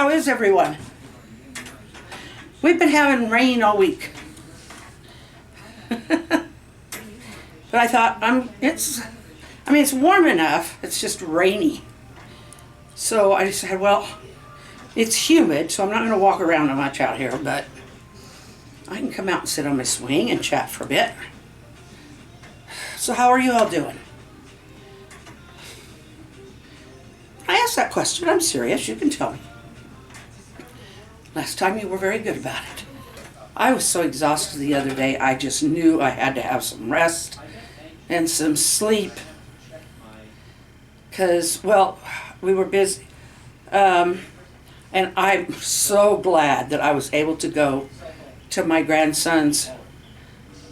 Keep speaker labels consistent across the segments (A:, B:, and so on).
A: How is everyone? We've been having rain all week. But I thought, it's warm enough, it's just rainy. So I decided, well, it's humid, so I'm not going to walk around much out here, but I can come out and sit on my swing and chat for a bit. So how are you all doing? I asked that question. I'm serious. You can tell me. Last time you were very good about it. I was so exhausted the other day, I just knew I had to have some rest and some sleep. Because, well, we were busy. And I'm so glad that I was able to go to my grandson's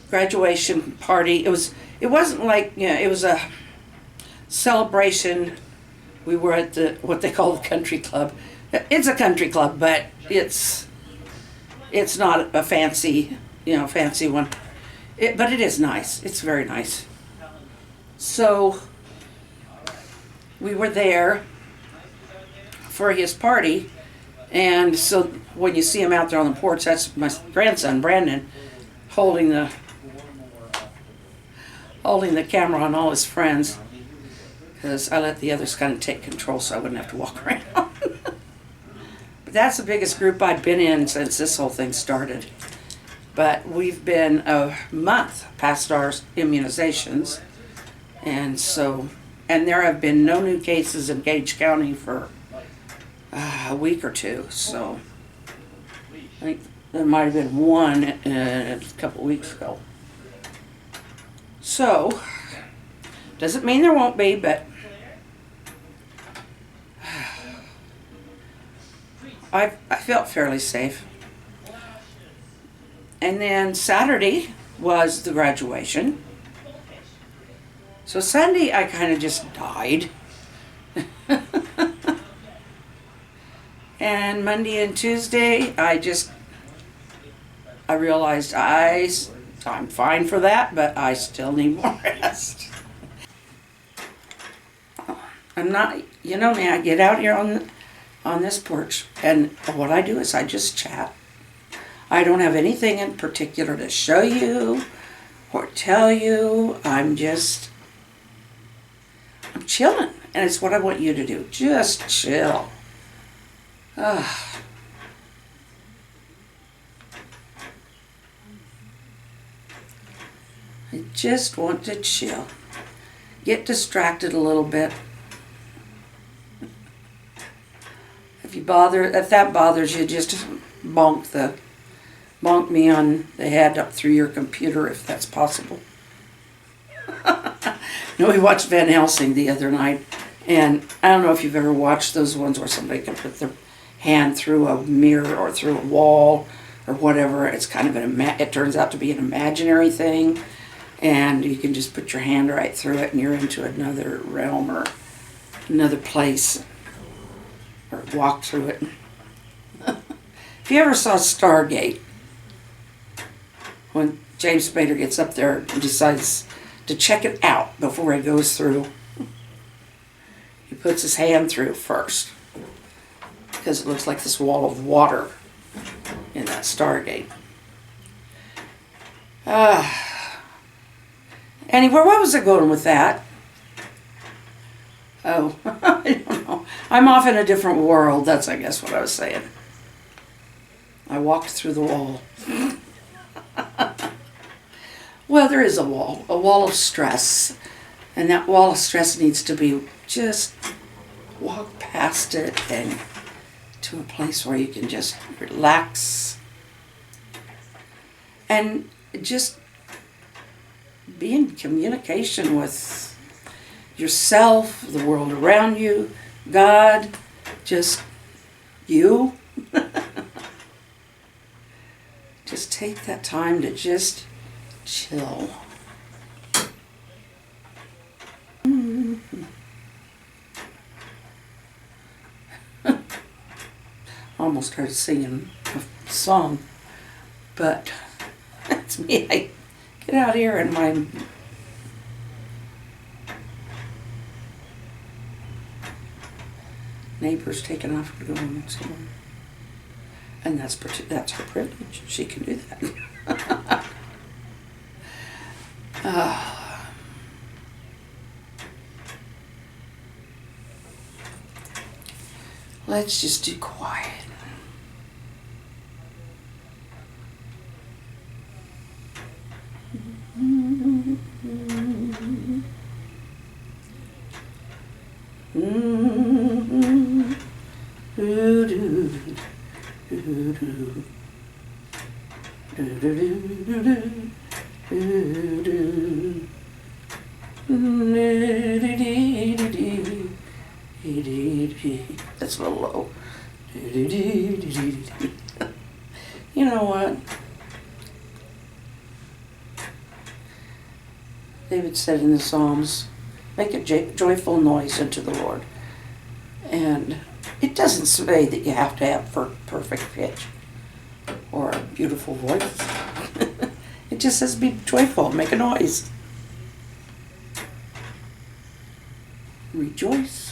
A: graduation party. It wasn't like, it was a celebration. We were at what they call the country club. It's a country club, but it's not a fancy one. But it is nice. It's very nice. So we were there for his party, and so when you see him out there on the porch, that's my grandson Brandon holding the camera on all his friends, because I let the others kind of take control so I wouldn't have to walk around. But that's the biggest group I'd been in since this whole thing started. But we've been a month past our immunizations, and there have been no new cases in Gage County for a week or two. So I think there might have been one a couple weeks ago. So doesn't mean there won't be, but I felt fairly safe. And then Saturday was the graduation. So Sunday I kind of just died. And Monday and Tuesday I realized I'm fine for that, but I still need more rest. I'm not, you know me, I get out here on this porch, and what I do is I just chat. I don't have anything in particular to show you or tell you. I'm chilling, and it's what I want you to do. Just chill. I just want to chill. Get distracted a little bit. If that bothers you, just bonk me on the head up through your computer if that's possible. We watched Van Helsing the other night, and I don't know if you've ever watched those ones where somebody can put their hand through a mirror or through a wall or whatever. It's kind of it turns out to be an imaginary thing, and you can just put your hand right through it and you're into another realm or another place, or walk through it. If you ever saw Stargate, when James Spader gets up there and decides to check it out before he goes through, he puts his hand through first, because it looks like this wall of water in that Stargate. Anyway, what was I going with that? Oh, I don't know. I'm off in a different world. That's, I guess, what I was saying. I walked through the wall. Well, there is a wall of stress. And that wall of stress needs to be just walk past it and to a place where you can just relax and just be in communication with yourself, the world around you, God, just you. Just take that time to just chill. Almost started singing a song, but that's me. I get out here and my neighbors taking off to go home somewhere. And that's her privilege. She can do that. Let's just do quiet. That's a little low. You know what? David said in the Psalms, make a joyful noise unto the Lord. And it doesn't say that you have to have perfect pitch or a beautiful voice. It just says be joyful, make a noise. Rejoice.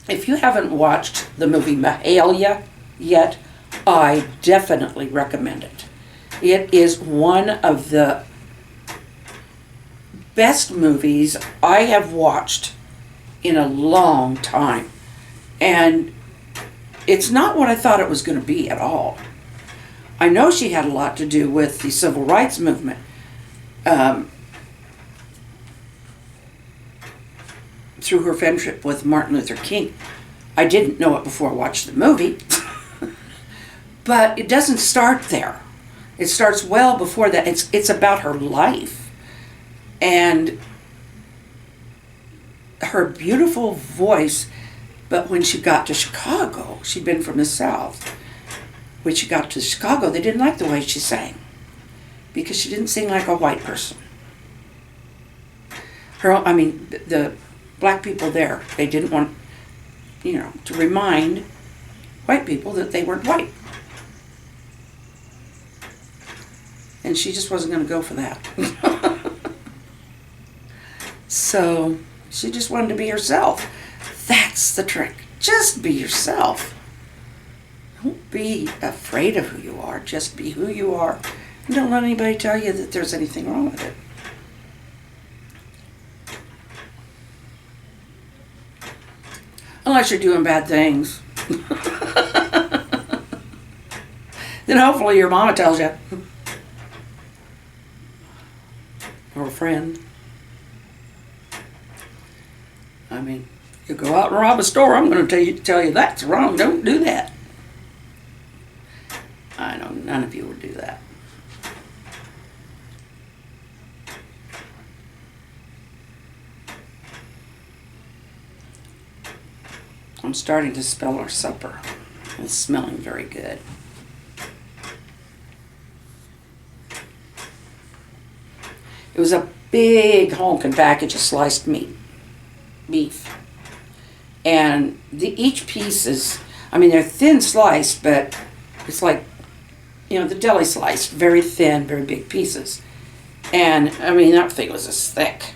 A: If you haven't watched the movie Mahalia yet, I definitely recommend it. It is one of the best movies I have watched in a long time. And it's not what I thought it was going to be at all. I know she had a lot to do with the civil rights movement. Through her friendship with Martin Luther King. I didn't know it before I watched the movie. But it doesn't start there. It starts well before that. It's about her life. And her beautiful voice. But when she got to Chicago, she'd been from the South. When she got to Chicago, they didn't like the way she sang. Because she didn't sing like a white person. The black people there, they didn't want, to remind white people that they weren't white. And she just wasn't going to go for that. So she just wanted to be herself. That's the trick. Just be yourself. Don't be afraid of who you are. Just be who you are. And don't let anybody tell you that there's anything wrong with it. Unless you're doing bad things. Then hopefully your mama tells you. Or a friend. You go out and rob a store, I'm going to tell you that's wrong. Don't do that. I know none of you would do that. I'm starting to smell our supper. It's smelling very good. It was a big honking package of sliced beef. And each piece is, they're thin sliced, but it's like, the deli sliced, very thin, very big pieces. And, that thing was this thick.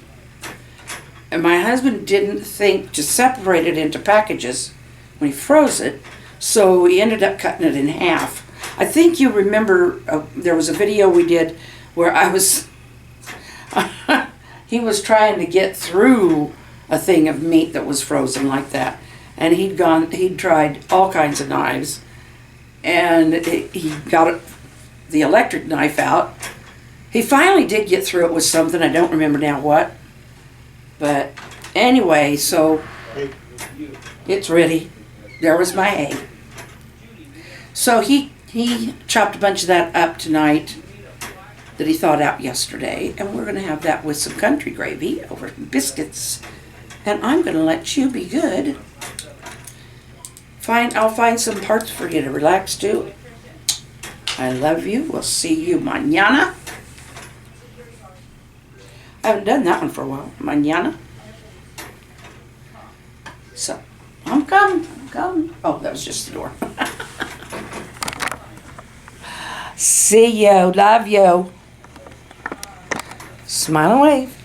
A: And my husband didn't think to separate it into packages when he froze it, so he ended up cutting it in half. I think you remember there was a video we did where he was trying to get through a thing of meat that was frozen like that. And he'd tried all kinds of knives, and he got the electric knife out. He finally did get through it with something, I don't remember now what. But anyway, so it's ready. There was my hay. So he chopped a bunch of that up tonight that he thawed out yesterday, and we're going to have that with some country gravy over biscuits. And I'm going to let you be good. I'll find some parts for you to relax to. I love you. We'll see you mañana. I haven't done that one for a while. Mañana. So, I'm coming. Oh, that was just the door. See you. Love you. Smile and wave.